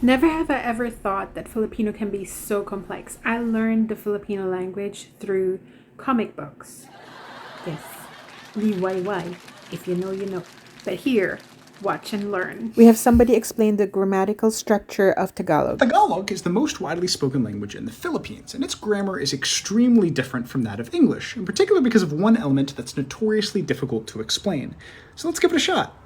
Never have I ever thought that Filipino can be so complex. I learned the Filipino language through comic books. Yes, liwayway. If you know, you know. But here, watch and learn. We have somebody explain the grammatical structure of Tagalog. Tagalog is the most widely spoken language in the Philippines, and its grammar is extremely different from that of English, in particular because of one element that's notoriously difficult to explain. So let's give it a shot.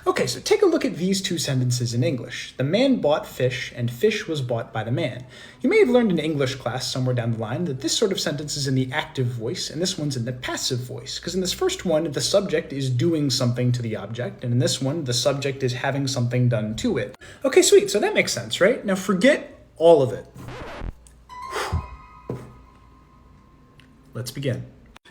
Okay, so take a look at these two sentences in English. The man bought fish, and fish was bought by the man. You may have learned in English class somewhere down the line that this sort of sentence is in the active voice, and this one's in the passive voice. Because in this first one, the subject is doing something to the object, and in this one, the subject is having something done to it. Okay, sweet, so that makes sense, right? Now forget all of it. Let's begin.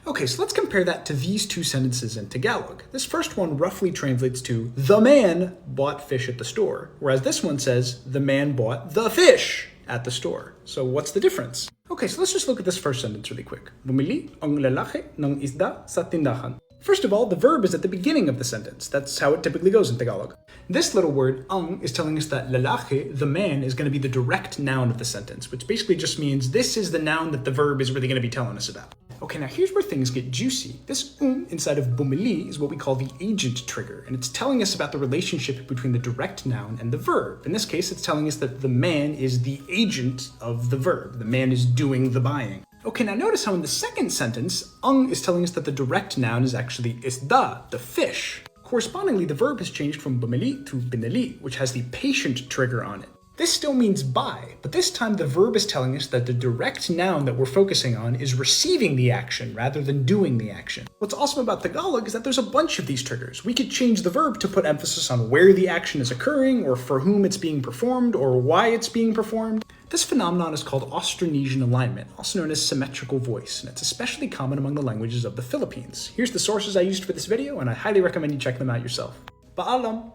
Okay, so let's compare that to these two sentences in Tagalog. This first one roughly translates to, the man bought fish at the store, whereas this one says, the man bought the fish at the store. So what's the difference? Okay, so let's just look at this first sentence really quick. Bumili ang lalaki ng isda sa tindahan. First of all, the verb is at the beginning of the sentence. That's how it typically goes in Tagalog. This little word, ang, is telling us that lalaki, the man, is going to be the direct noun of the sentence, which basically just means this is the noun that the verb is really going to be telling us about. Okay, now here's where things get juicy. This inside of bumili is what we call the agent trigger, and it's telling us about the relationship between the direct noun and the verb. In this case, it's telling us that the man is the agent of the verb. The man is doing the buying. Okay, now notice how in the second sentence, ang is telling us that the direct noun is actually isda, the fish. Correspondingly, the verb has changed from bumili to binili, which has the patient trigger on it. This still means buy, but this time the verb is telling us that the direct noun that we're focusing on is receiving the action rather than doing the action. What's awesome about Tagalog is that there's a bunch of these triggers. We could change the verb to put emphasis on where the action is occurring, or for whom it's being performed, or why it's being performed. This phenomenon is called Austronesian alignment, also known as symmetrical voice, and it's especially common among the languages of the Philippines. Here's the sources I used for this video, and I highly recommend you check them out yourself. Paalam!